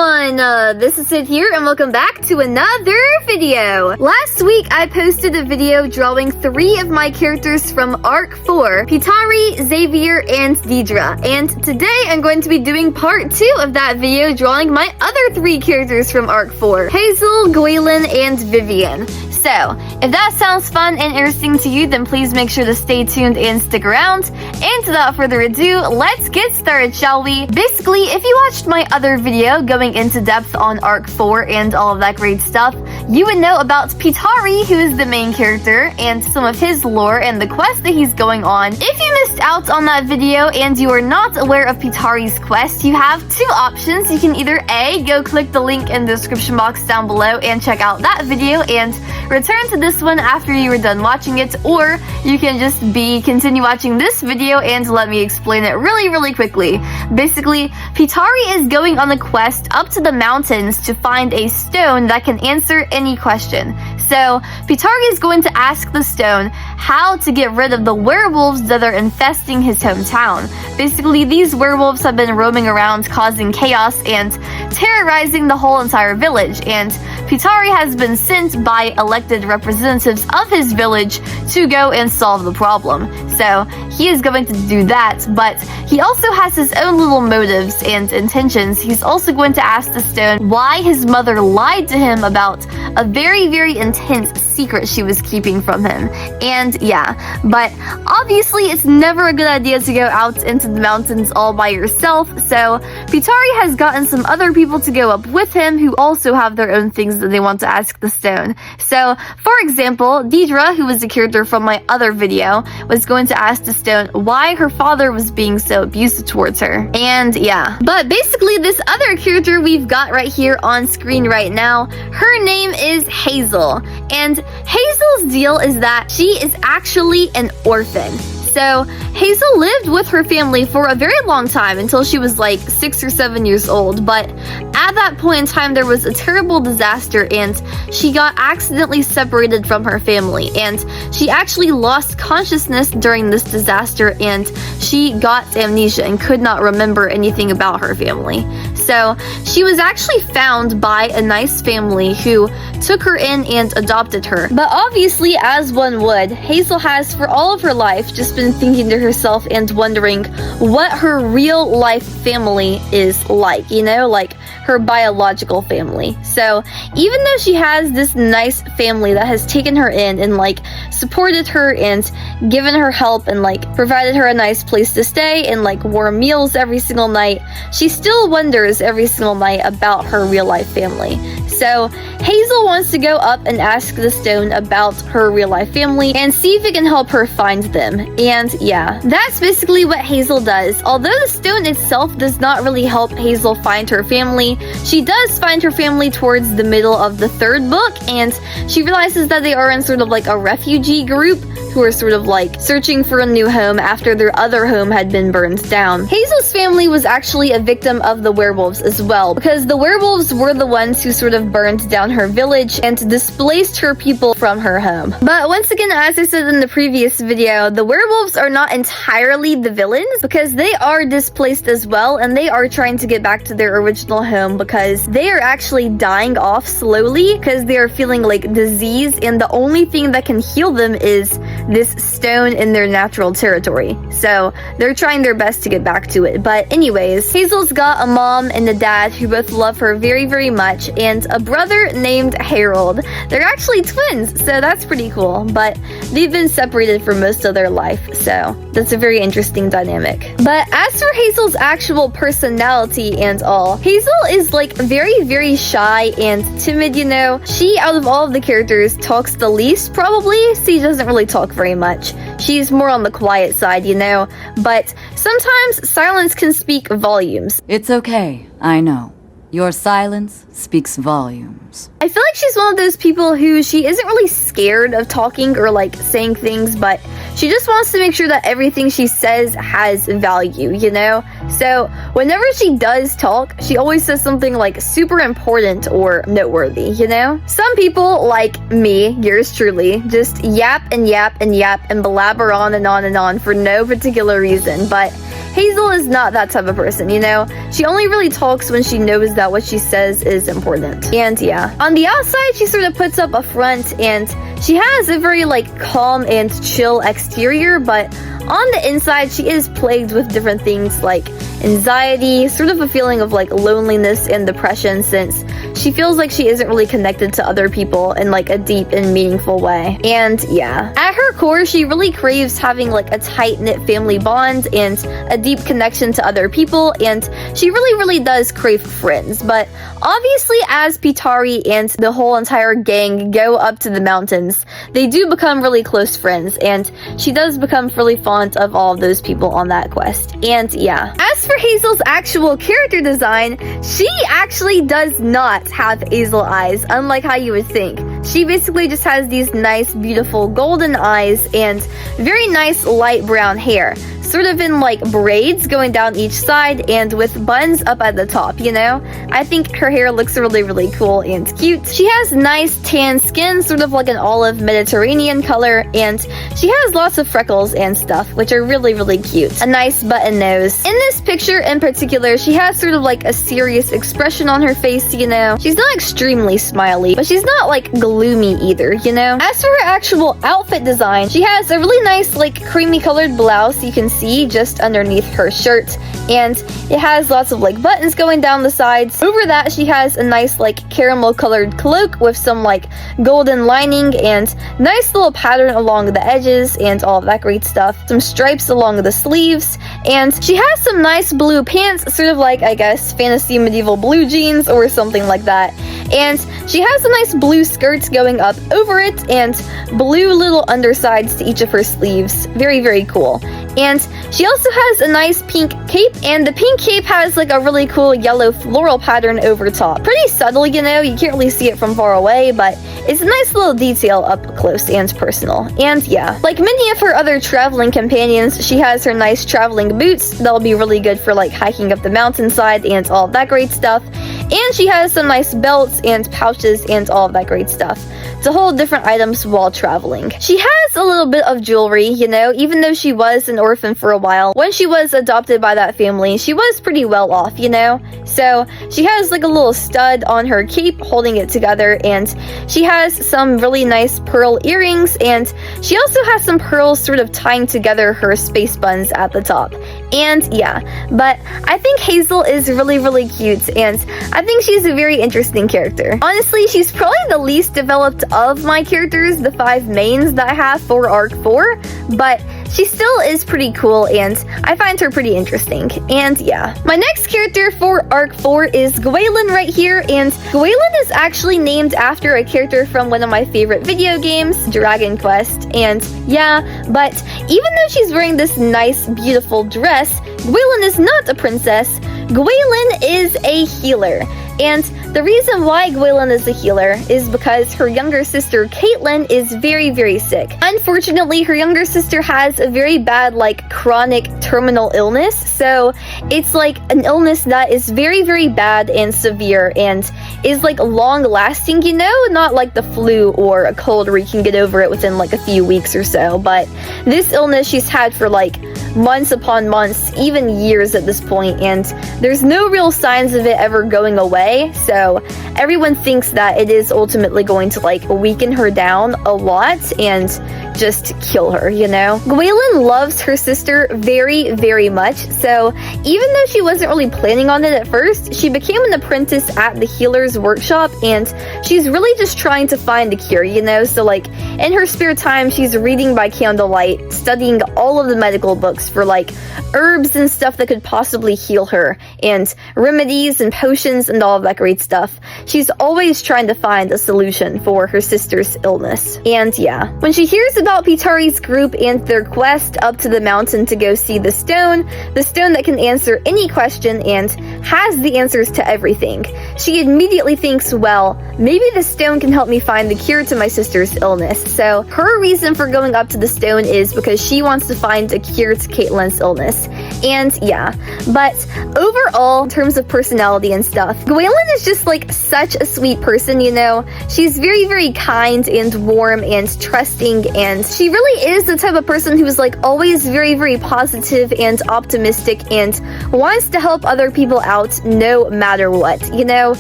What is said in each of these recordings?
everyone! This is Sid here and welcome back to another video! Last week I posted a video drawing 3 of my characters from Arc 4, Pitari, Xavier, and Deidre. And today I'm going to be doing part 2 of that video drawing my other 3 characters from Arc 4, Hazel, Gwaelyn, and Vivian. So, if that sounds fun and interesting to you, then please make sure to stay tuned and stick around. And without further ado, let's get started, shall we? Basically, if you watched my other video going into depth on Arc 4 and all of that great stuff, you would know about Pitari, who is the main character, and some of his lore and the quest that he's going on. If you missed out on that video and you are not aware of Pitari's quest, you have 2 options. You can either A, go click the link in the description box down below and check out that video and return to this one after you are done watching it, or you can just continue watching this video and let me explain it really quickly. Basically, Pitari is going on a quest up to the mountains to find a stone that can answer any question. So, Pitari is going to ask the stone how to get rid of the werewolves that are infesting his hometown. Basically, these werewolves have been roaming around causing chaos and terrorizing the whole entire village, and Pitari has been sent by elected representatives of his village to go and solve the problem. So, he is going to do that, but he also has his own little motives and intentions. He's also going to ask the stone why his mother lied to him about a very intense secret she was keeping from him. And yeah, but obviously it's never a good idea to go out into the mountains all by yourself, so Pitari has gotten some other people to go up with him who also have their own things that they want to ask the stone. So, for example, Deidre, who was a character from my other video, was going to ask the stone why her father was being so abusive towards her. And yeah, but basically this other character we've got right here on screen right now, her name is Hazel, and Hazel's deal is that she is actually an orphan. So, Hazel lived with her family for a very long time until she was like 6 or 7 years old, but at that point in time there was a terrible disaster and she got accidentally separated from her family, and she actually lost consciousness during this disaster and she got amnesia and could not remember anything about her family. So, she was actually found by a nice family who took her in and adopted her. But obviously, as one would, Hazel has for all of her life just been thinking to herself and wondering what her real life family is like, you know, like her biological family. So even though she has this nice family that has taken her in and like supported her and given her help and like provided her a nice place to stay and like warm meals every single night, she still wonders every single night about her real life family. So Hazel wants to go up and ask the stone about her real life family and see if it can help her find them. And yeah, that's basically what Hazel does. Although the stone itself does not really help Hazel find her family, she does find her family towards the middle of the 3rd book, and she realizes that they are in sort of like a refugee group who are sort of like searching for a new home after their other home had been burned down. Hazel's family was actually a victim of the werewolves as well, because the werewolves were the ones who sort of burned down her village and displaced her people from her home. But once again, as I said in the previous video, the werewolves are not entirely the villains, because they are displaced as well, and they are trying to get back to their original home because they are actually dying off slowly because they are feeling like disease, and the only thing that can heal them is this stone in their natural territory. So they're trying their best to get back to it. But anyways, Hazel's got a mom and a dad who both love her very much, and a brother named Harold. They're actually twins, so that's pretty cool, but they've been separated for most of their life, so that's a very interesting dynamic. But as for Hazel's actual personality and all, Hazel is like very shy and timid, you know. She, out of all of the characters, talks the least probably. She doesn't really talk very much. She's more on the quiet side, you know, but sometimes silence can speak volumes. It's okay, I know. Your silence speaks volumes. I feel like she's one of those people who she isn't really scared of talking or like saying things, but she just wants to make sure that everything she says has value, you know? So whenever she does talk, she always says something like super important or noteworthy, you know? Some people, like me, yours truly, just yap and blabber on and on for no particular reason, but Hazel is not that type of person, you know? She only really talks when she knows that what she says is important. And yeah, on the outside, she sort of puts up a front, and she has a very like calm and chill exterior, but on the inside, she is plagued with different things like anxiety, sort of a feeling of like loneliness and depression, since she feels like she isn't really connected to other people in like a deep and meaningful way. And yeah, at her core, she really craves having like a tight-knit family bond and a deep connection to other people, and she really does crave friends. But obviously, as Pitari and the whole entire gang go up to the mountains, they do become really close friends, and she does become really fond of all of those people on that quest. And yeah, as for Hazel's actual character design, she actually does not have hazel eyes, unlike how you would think. She basically just has these nice, beautiful golden eyes and very nice light brown hair, sort of in like braids going down each side and with buns up at the top, you know? I think her hair looks really cool and cute. She has nice tan skin, sort of like an olive Mediterranean color, and she has lots of freckles and stuff, which are really cute. A nice button nose. In this picture in particular, she has sort of like a serious expression on her face, you know? She's not extremely smiley, but she's not like gloomy either, you know? As for her actual outfit design, she has a really nice like creamy colored blouse you can see just underneath her shirt, and it has lots of like buttons going down the sides. Over that, she has a nice like caramel colored cloak with some like golden lining and nice little pattern along the edges and all of that great stuff. Some stripes along the sleeves, and she has some nice blue pants, sort of like, I guess, fantasy medieval blue jeans or something like that. And she has a nice blue skirt going up over it and blue little undersides to each of her sleeves. Very cool. And she also has a nice pink cape, and the pink cape has like a really cool yellow floral pattern over top. Pretty subtle, you know, you can't really see it from far away, but it's a nice little detail up close and personal. And yeah, like many of her other traveling companions, she has her nice traveling boots that'll be really good for like hiking up the mountainside and all that great stuff. And she has some nice belts and pouches and all of that great stuff to hold different items while traveling. She has a little bit of jewelry, you know, even though she was an orphan for a while. When she was adopted by that family, she was pretty well off, you know? So she has like a little stud on her cape holding it together, and she has some really nice pearl earrings, and she also has some pearls sort of tying together her space buns at the top. And yeah, but I think Hazel is really cute, and I think she's a very interesting character. Honestly, she's probably the least developed of my characters, the 5 mains that I have for Arc 4, but she still is pretty cool, and I find her pretty interesting. And yeah, my next character for Arc 4 is Gwaelyn right here, and Gwaelyn is actually named after a character from one of my favorite video games, Dragon Quest. And yeah, but even though she's wearing this nice, beautiful dress, Gwaelyn is not a princess. Gwaelyn is a healer. And the reason why Gwaelyn is a healer is because her younger sister Caitlin is very sick. Unfortunately, her younger sister has a very bad, like, chronic terminal illness. So it's like an illness that is very bad and severe and is like long lasting, you know? Not like the flu or a cold where you can get over it within like a few weeks or so. But this illness she's had for like months upon months, even years at this point, and there's no real signs of it ever going away, so everyone thinks that it is ultimately going to like weaken her down a lot and just kill her, you know? Gwaelyn loves her sister very much, so even though she wasn't really planning on it at first, she became an apprentice at the healer's workshop, and she's really just trying to find a cure, you know? So like in her spare time, she's reading by candlelight, studying all of the medical books for like herbs and stuff that could possibly heal her, and remedies and potions and all of that great stuff. She's always trying to find a solution for her sister's illness. And yeah, when she hears about Pitari's group and their quest up to the mountain to go see the stone that can answer any question and has the answers to everything, she immediately thinks, well, maybe the stone can help me find the cure to my sister's illness. So her reason for going up to the stone is because she wants to find a cure to Caitlin's illness. And yeah, but overall, in terms of personality and stuff, Gwaelyn is just like such a sweet person, you know? She's very, very kind and warm and trusting, and she really is the type of person who's like always very, very positive and optimistic and wants to help other people out no matter what, you know?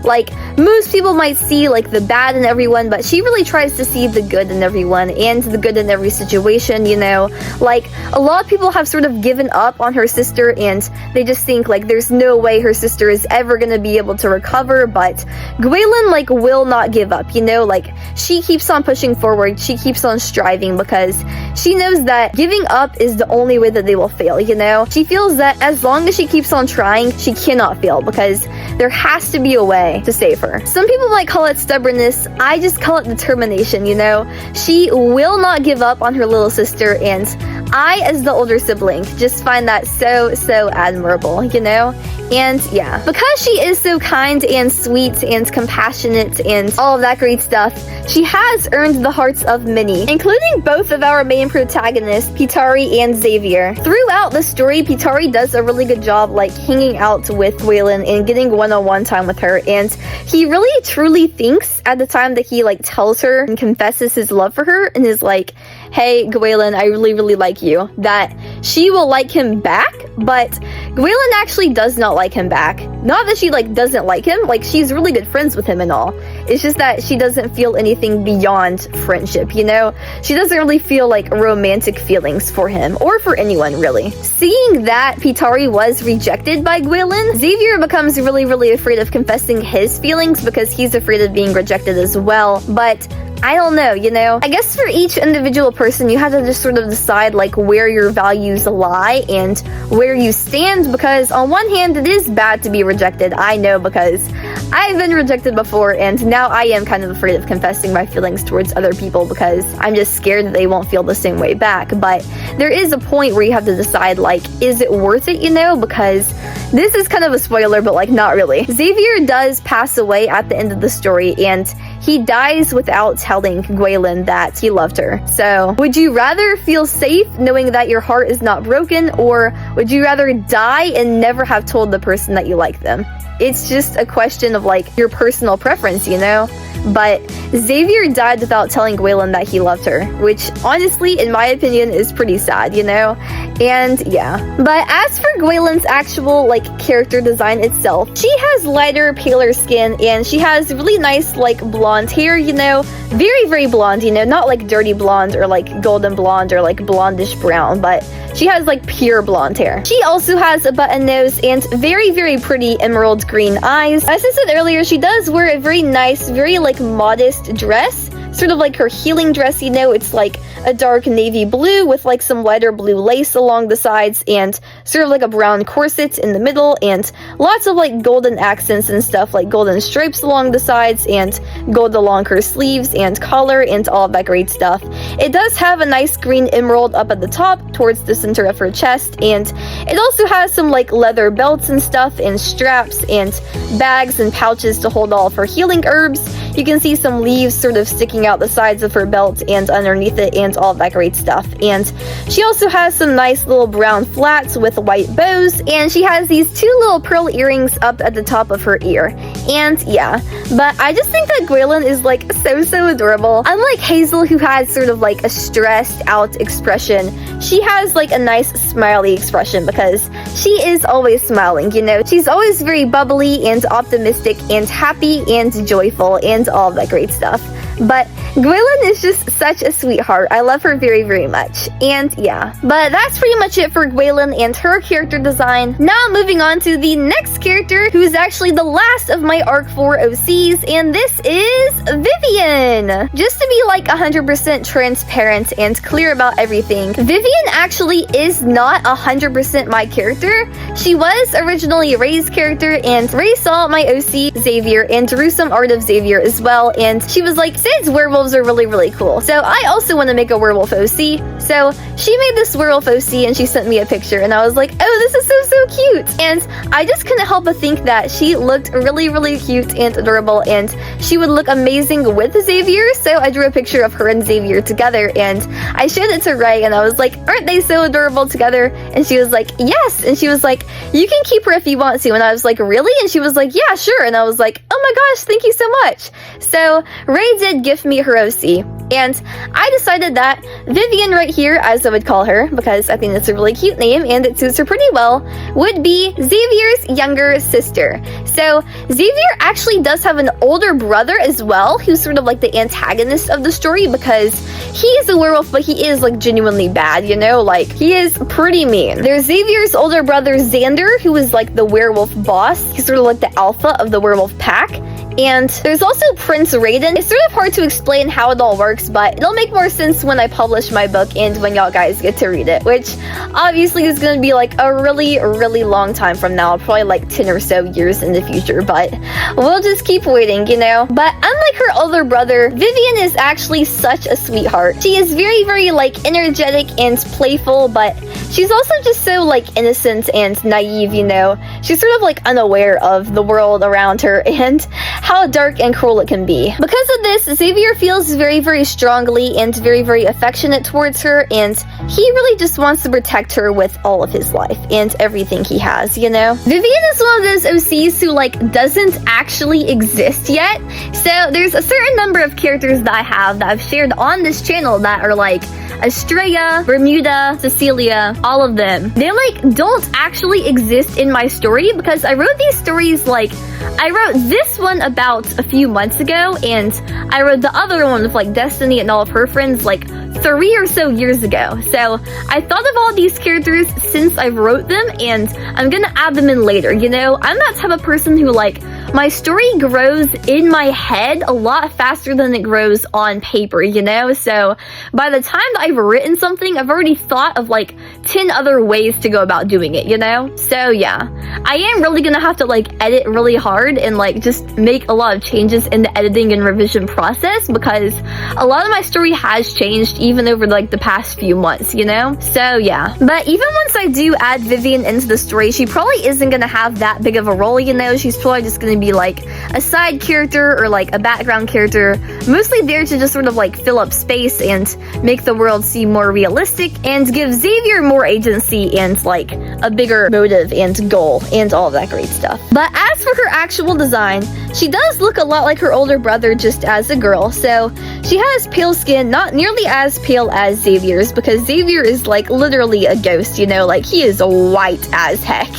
Like, most people might see like the bad in everyone, but she really tries to see the good in everyone and the good in every situation, you know? Like, a lot of people have sort of given up on her sister, and they just think like there's no way her sister is ever gonna be able to recover, but Gwaelyn like will not give up, you know? Like, she keeps on pushing forward, she keeps on striving, because she knows that giving up is the only way that they will fail, you know? She feels that as long as she keeps on trying, she cannot fail, because there has to be a way to save her. Some people might call it stubbornness, I just call it determination, you know? She will not give up on her little sister, and I, as the older sibling, just find that so admirable, you know? And yeah, because she is so kind and sweet and compassionate and all of that great stuff, she has earned the hearts of many, including both of our main protagonists, Pitari and Xavier. Throughout the story, Pitari does a really good job like hanging out with Gwaelyn and getting one-on-one time with her, and he really truly thinks at the time that he like tells her and confesses his love for her and is like, hey Gwaelyn, I really like you, that she will like him back. But Gwaelyn actually does not like him back. Not that she like doesn't like him, like she's really good friends with him and all. It's just that she doesn't feel anything beyond friendship, you know? She doesn't really feel like romantic feelings for him or for anyone really. Seeing that Pitari was rejected by Gwaelyn, Xavier becomes really afraid of confessing his feelings because he's afraid of being rejected as well. But I don't know, you know? I guess for each individual person, you have to just sort of decide like where your values lie and where you stand, because on one hand, it is bad to be rejected. I know, because I've been rejected before, and now I am kind of afraid of confessing my feelings towards other people because I'm just scared that they won't feel the same way back. But there is a point where you have to decide, like, is it worth it, you know? Because this is kind of a spoiler, but like not really. Xavier does pass away at the end of the story, and he dies without telling Gwaelyn that he loved her. So, would you rather feel safe knowing that your heart is not broken, or would you rather die and never have told the person that you like them? It's just a question of like your personal preference, you know? But Xavier died without telling Gwaelyn that he loved her, which honestly, in my opinion, is pretty sad, you know? And yeah. But as for Gwaelyn's actual like character design itself, she has lighter, paler skin, and she has really nice like blonde hair, you know? Very blonde, you know? Not like dirty blonde or like golden blonde or like blondish brown, but she has like pure blonde hair. She also has a button nose and very pretty emerald green eyes. As I said earlier, she does wear a very nice, very like modest dress, sort of like her healing dress, you know? It's like a dark navy blue with like some lighter blue lace along the sides and sort of like a brown corset in the middle, and lots of like golden accents and stuff, like golden stripes along the sides and gold along her sleeves and collar and all of that great stuff. It does have a nice green emerald up at the top towards the center of her chest, and it also has some like leather belts and stuff and straps and bags and pouches to hold all of her healing herbs. You can see some leaves sort of sticking out the sides of her belt and underneath it and all of that great stuff. And she also has some nice little brown flats with white bows, and she has these two little pearl earrings up at the top of her ear. And yeah, but I just think that Gwaelyn is like so adorable. Unlike Hazel, who has sort of like a stressed out expression, she has like a nice smiley expression because she is always smiling, you know? She's always very bubbly and optimistic and happy and joyful and all of that great stuff. But Gwaelyn is just such a sweetheart. I love her very much. And yeah, but that's pretty much it for Gwaelyn and her character design. Now moving on to the next character, who is actually the last of my Arc 4 OCs, and this is Vivian. Just to be like 100% transparent and clear about everything, Vivian actually is not 100% my character. She was originally Ray's character, and Ray saw my OC Xavier and drew some art of Xavier as well, and she was like, Sid's werewolves are really cool. So I also want to make a werewolf OC. So she made this werewolf OC and she sent me a picture and I was like, oh, this is so cute. And I just couldn't help but think that she looked really cute and adorable and she would look amazing with Xavier. So I drew a picture of her and Xavier together and I showed it to Ray and I was like, aren't they so adorable together? And she was like, yes. And she was like, you can keep her if you want to. And I was like, really? And she was like, yeah, sure. And I was like, oh my gosh, thank you so much. So Ray did gift me her OC. And I decided that Vivian right here, as I would call her, because I think that's a really cute name and it suits her pretty well, would be Xavier's younger sister. So Xavier actually does have an older brother as well, who's sort of like the antagonist of the story because he is a werewolf, but he is like genuinely bad, you know? Like, he is pretty mean. There's Xavier's older brother Xander, who is like the werewolf boss. He's sort of like the alpha of the werewolf pack. And there's also Prince Raiden. It's sort of hard to explain how it all works, but it'll make more sense when I publish my book and when y'all guys get to read it, which obviously is going to be like a really long time from now, probably like 10 or so years in the future, but we'll just keep waiting, you know? But unlike her older brother, Vivian is actually such a sweetheart. She is very like energetic and playful, but she's also just so like innocent and naive, you know? She's sort of like unaware of the world around her and how dark and cruel it can be. Because of this, Xavier feels very strongly and very affectionate towards her, and he really just wants to protect her with all of his life and everything he has, you know? Vivian is one of those OCs who like doesn't actually exist yet. So there's a certain number of characters that I have that I've shared on this channel that are like Estrella, Bermuda, Cecilia, all of them. They like don't actually exist in my story because I wrote these stories like, I wrote this one about a few months ago and I wrote the other one with like Destiny and all of her friends like 3 or so years ago. So I thought of all these characters since I wrote them and I'm gonna add them in later, you know? I'm that type of person who like, my story grows in my head a lot faster than it grows on paper, you know? So by the time that I've written something, I've already thought of like 10 other ways to go about doing it, you know? So yeah, I am really gonna have to like edit really hard and like just make a lot of changes in the editing and revision process because a lot of my story has changed even over like the past few months, you know? So yeah, but even once I do add Vivian into the story, she probably isn't gonna have that big of a role, you know? She's probably just gonna be like a side character or like a background character, mostly there to just sort of like fill up space and make the world seem more realistic and give Xavier more agency and like a bigger motive and goal and all of that great stuff. But as for her actual design, she does look a lot like her older brother just as a girl. So she has pale skin, not nearly as pale as Xavier's because Xavier is like literally a ghost, you know, like he is white as heck.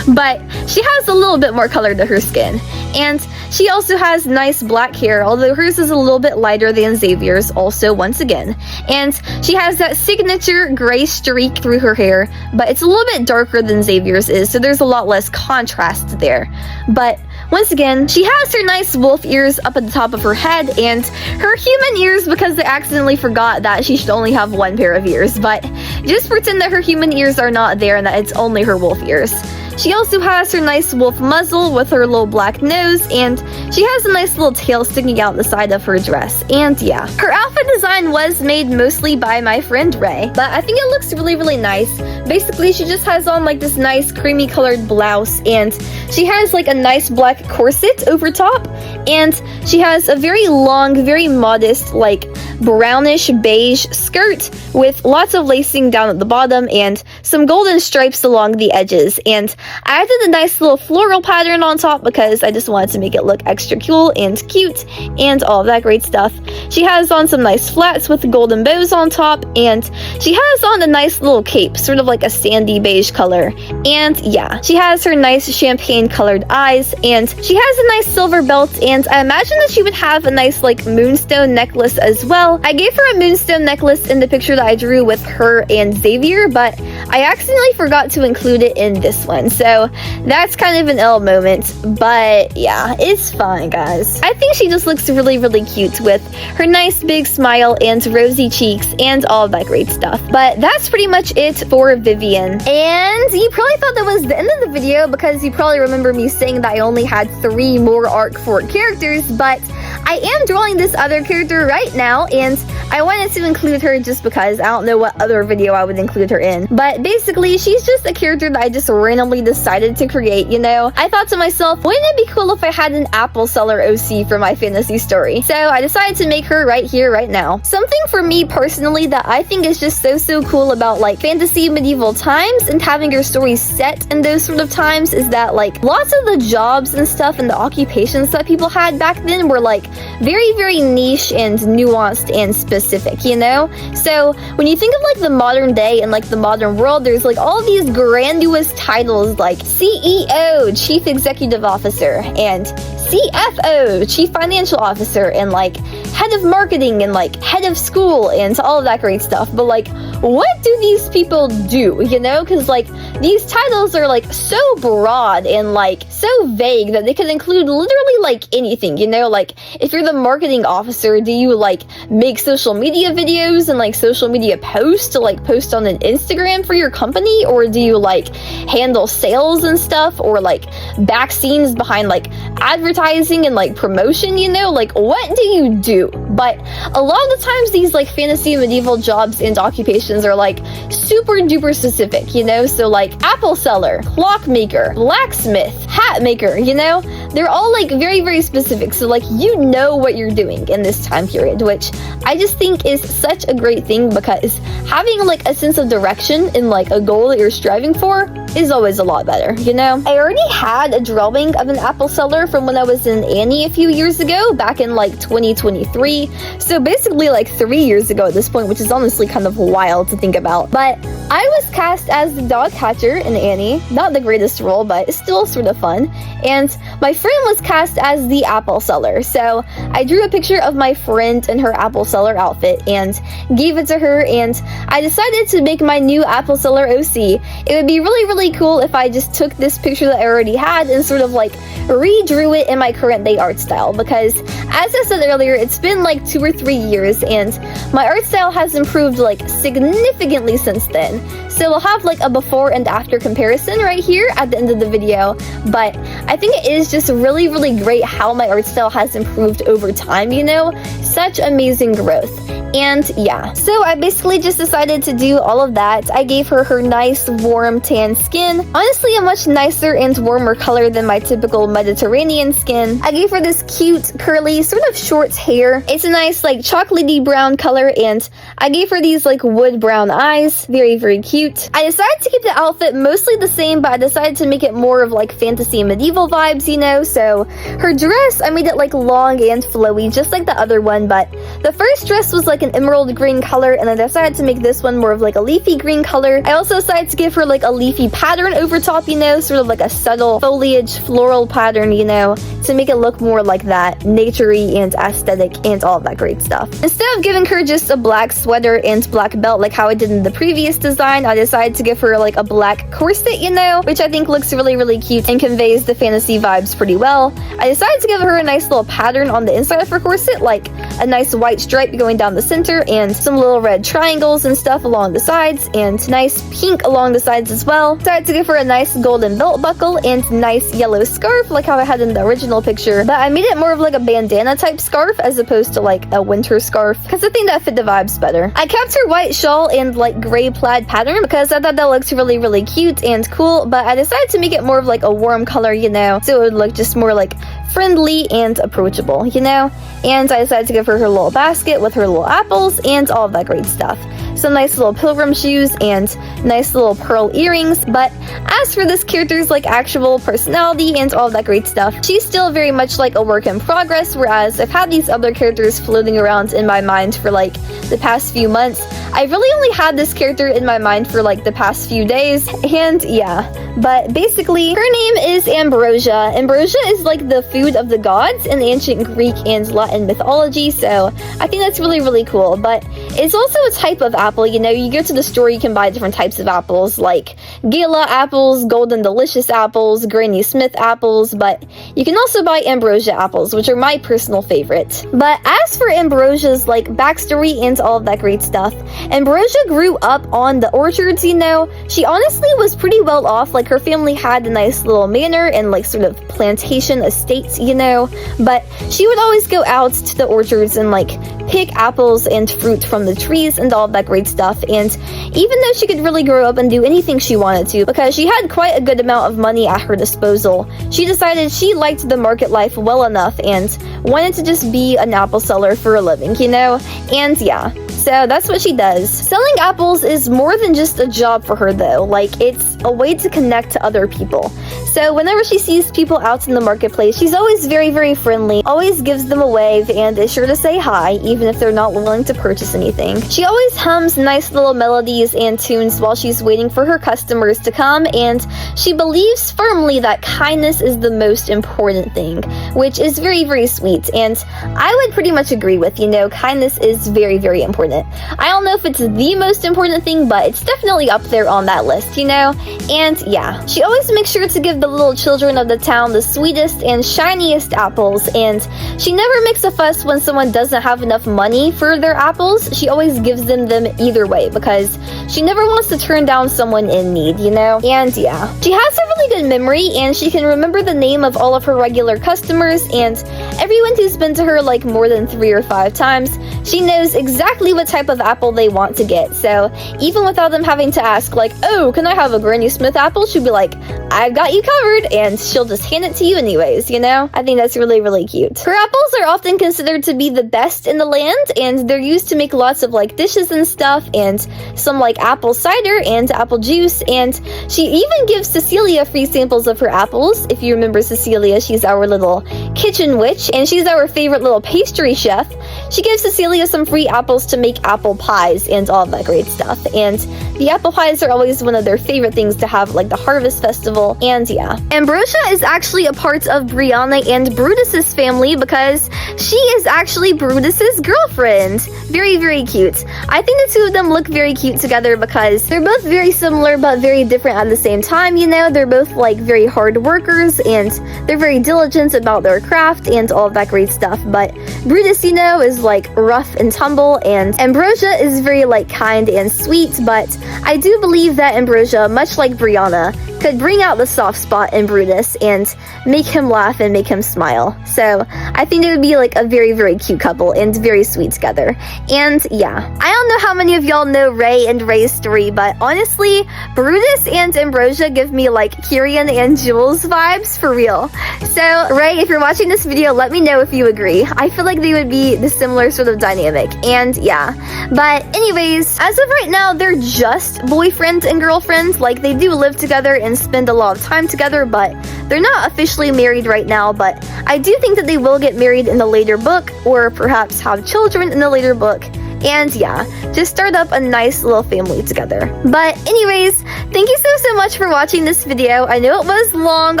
But she has a little bit more color to her skin. And she also has nice black hair, although hers is a little bit lighter than Xavier's also once again. And she has that signature gray streak through her hair, but it's a little bit darker than Xavier's is, so there's a lot less contrast there. But once again, she has her nice wolf ears up at the top of her head and her human ears because I accidentally forgot that she should only have one pair of ears, but just pretend that her human ears are not there and that it's only her wolf ears. She also has her nice wolf muzzle with her little black nose, and she has a nice little tail sticking out the side of her dress. And yeah, her outfit design was made mostly by my friend Ray, but I think it looks really nice. Basically, she just has on like this nice creamy colored blouse, and she has like a nice black corset over top, and she has a very long, very modest, like brownish beige skirt with lots of lacing down at the bottom and some golden stripes along the edges. And I added a nice little floral pattern on top because I just wanted to make it look extra cool and cute and all of that great stuff. She has on some nice flats with golden bows on top, and she has on a nice little cape, sort of like a sandy beige color. And yeah, she has her nice champagne colored eyes, and she has a nice silver belt, and I imagine that she would have a nice like moonstone necklace as well. I gave her a moonstone necklace in the picture that I drew with her and Xavier, but I accidentally forgot to include it in this one, so that's kind of an ill moment, but yeah, it's fine, guys. I think she just looks really cute with her nice big smile and rosy cheeks and all that great stuff. But that's pretty much it for Vivian. And you probably thought that was the end of the video because you probably remember me saying that I only had 3 more Arc 4 characters, but I I am drawing this other character right now, and I wanted to include her just because I don't know what other video I would include her in. But basically, she's just a character that I just randomly decided to create, you know? I thought to myself, wouldn't it be cool if I had an apple seller OC for my fantasy story? So I decided to make her right here, right now. Something for me personally that I think is just so cool about like fantasy medieval times and having your story set in those sort of times is that like lots of the jobs and stuff and the occupations that people had back then were like very niche and nuanced and specific, you know? So when you think of like the modern day and like the modern world, there's like all these grandiose titles like CEO, Chief Executive Officer, and CFO, Chief Financial Officer, and like head of marketing and like head of school and all of that great stuff. But like, what do these people do, you know? Because like these titles are like so broad and like so vague that they could include literally like anything, you know? Like if you're the marketing officer, do you like make social media videos and like social media posts to like post on an Instagram for your company? Or do you like handle sales and stuff, or like back scenes behind like advertising and like promotion, you know? Like what do you do? But a lot of the times these like fantasy medieval jobs and occupations are like super duper specific, you know? So like apple seller, clockmaker, blacksmith, hat maker, you know? They're all like very specific, so like you know what you're doing in this time period, which I just think is such a great thing, because having like a sense of direction in like a goal that you're striving for is always a lot better, you know? I already had a drawing of an apple seller from when I was in Annie a few years ago, back in like 2023, so basically like 3 years ago at this point, which is honestly kind of wild to think about. But I was cast as the dog catcher in Annie, not the greatest role, but still sort of fun, and my friend was cast as the apple seller. So I drew a picture of my friend in her apple seller outfit and gave it to her, and I decided to make my new apple seller OC. It would be really cool if I just took this picture that I already had and sort of like redrew it in my current day art style, because as I said earlier, it's been like 2 or 3 years and my art style has improved like significantly since then. So we'll have like a before and after comparison right here at the end of the video, but I think it is just really great how my art style has improved over time, you know? Such amazing growth. And yeah, so I basically just decided to do all of that. I gave her her nice warm tan skin, honestly a much nicer and warmer color than my typical Mediterranean skin. I gave her this cute curly sort of short hair. It's a nice like chocolatey brown color, and I gave her these like wood brown eyes, very cute. I decided to keep the outfit mostly the same, but I decided to make it more of like fantasy medieval vibes, you know? So her dress, I made it like long and flowy just like the other one, but the first dress was like an emerald green color, and I decided to make this one more of like a leafy green color. I also decided to give her like a leafy pattern over top, you know, sort of like a subtle foliage floral pattern, you know, to make it look more like that naturey and aesthetic and all of that great stuff. Instead of giving her just a black sweater and black belt like how I did in the previous design, I decided to give her like a black corset, you know, which I think looks really cute and conveys the fantasy vibes pretty well. I decided to give her a nice little pattern on the inside of her corset, like a nice white stripe going down the center and some little red triangles and stuff along the sides, and nice pink along the sides as well. Decided to give her a nice golden belt buckle and nice yellow scarf like how I had in the original picture, but I made it more of like a bandana type scarf as opposed to like a winter scarf, because I think that fit the vibes better. I kept her white shawl and like gray plaid pattern because I thought that looks really cute and cool, but I decided to make it more of like a warm color, you know, so it would look just more like friendly and approachable, you know? And I decided to give her her little basket with her little apples and all of that great stuff. Some nice little pilgrim shoes and nice little pearl earrings. But as for this character's like actual personality and all of that great stuff, she's still very much like a work in progress, whereas I've had these other characters floating around in my mind for like the past few months. I've really only had this character in my mind for like the past few days, and yeah. But basically, her name is Ambrosia. Ambrosia is like the food of the gods in ancient Greek and Latin mythology, so I think that's really cool. But It's also a type of apple. You know, you go to the store, you can buy different types of apples, like Gala apples, Golden Delicious apples, Granny Smith apples, but you can also buy Ambrosia apples, which are my personal favorite. But as for Ambrosia's like backstory and all of that great stuff, Ambrosia grew up on the orchards, you know. She honestly was pretty well off. Like, her family had a nice little manor and like sort of plantation estates, you know, but she would always go out to the orchards and like pick apples and fruit from the trees and all of that great stuff. And even though she could really grow up and do anything she wanted to, because she had quite a good amount of money at her disposal, she decided she liked the market life well enough and wanted to just be an apple seller for a living, you know. And yeah, so that's what she does. Selling apples is more than just a job for her though. Like, it's a way to connect to other people. So whenever she sees people out in the marketplace, she's always very, very friendly, always gives them a wave, and is sure to say hi, even if they're not willing to purchase anything. She always hums nice little melodies and tunes while she's waiting for her customers to come, and she believes firmly that kindness is the most important thing, which is very, very sweet, and I would pretty much agree with, you know, kindness is very, very important. I don't know if it's the most important thing, but it's definitely up there on that list, you know. And yeah, she always makes sure to give the little children of the town the sweetest and shiniest apples, and she never makes a fuss when someone doesn't have enough money for their apples. She always gives them either way, because she never wants to turn down someone in need, you know. And yeah, she has a really good memory, and she can remember the name of all of her regular customers, and everyone who's been to her like more than 3 or 5 times, she knows exactly what type of apple they want to get. So even without them having to ask like, oh, can I have a Granny Smith apple, she'll be like, I've got you covered, and she'll just hand it to you anyways, you know. I think that's really, really cute. Her apples are often considered to be the best in the land, and they're used to make lots of like dishes and stuff, and some like apple cider and apple juice. And she even gives Cecilia free samples of her apples. If you remember Cecilia, she's our little kitchen witch, and she's our favorite little pastry chef. She gives Cecilia some free apples to make apple pies and all that great stuff. And the apple pies are always one of their favorite things to have, like the harvest festival. And yeah, Ambrosia is actually a part of Brianna and Brutus's family, because she is actually Brutus's girlfriend. Very, very cute. I think the two of them look very cute together because they're both very similar but very different at the same time, you know. They're both like very hard workers, and they're very diligent about their craft and all of that great stuff. But Brutus, you know, is like rough and tumble, and Ambrosia is very like kind and sweet. But I do believe that Ambrosia, much like Brianna, could bring out the soft spot in Brutus and make him laugh and make him smile. So I think it would be like a very, very cute couple and very sweet together. And yeah, I don't know how many of y'all know Ray and Ray's story, but honestly, Brutus and Ambrosia give me like Kyrian and Jules vibes for real. So Ray, if you're watching this video, let me know if you agree. I feel like they would be the similar sort of dynamic. And yeah, but anyways, as of right now, they're just boyfriend and girlfriend. Like, they do live together and spend a lot of time together, but they're not officially married right now. But I do think that they will get married in the later book, or perhaps have children in the later book. And yeah, just start up a nice little family together. But anyways, thank you so much for watching this video. I know it was long,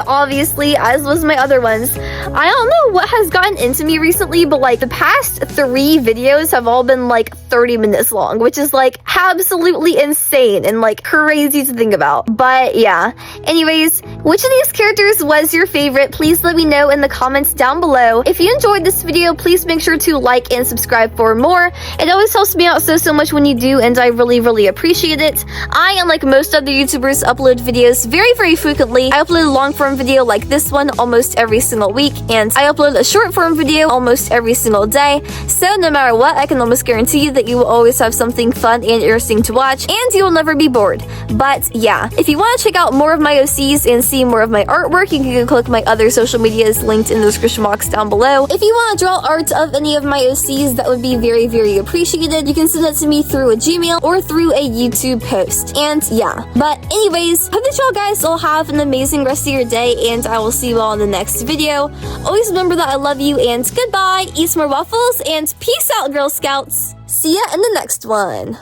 obviously, as was my other ones. I don't know what has gotten into me recently, but like the past 3 videos have all been like 30 minutes long, which is like absolutely insane and like crazy to think about. But yeah, anyways, which of these characters was your favorite? Please let me know in the comments down below. If you enjoyed this video, please make sure to like and subscribe for more. It always helps me out so much when you do, and I really appreciate it. I, unlike most other YouTubers, upload videos very frequently. I upload a long form video like this one almost every single week, and I upload a short form video almost every single day. So no matter what, I can almost guarantee you that you will always have something fun and interesting to watch, and you will never be bored. But yeah, if you want to check out more of my OCs and see more of my artwork, you can go click my other social medias linked in the description box down below. If you want to draw art of any of my OCs, that would be very appreciated. You can send it to me through a Gmail or through a YouTube post. And yeah, but anyways, hope that y'all guys all have an amazing rest of your day, and I will see you all in the next video. Always remember that I love you, and goodbye, eat some more waffles, and peace out, Girl Scouts. See ya in the next one.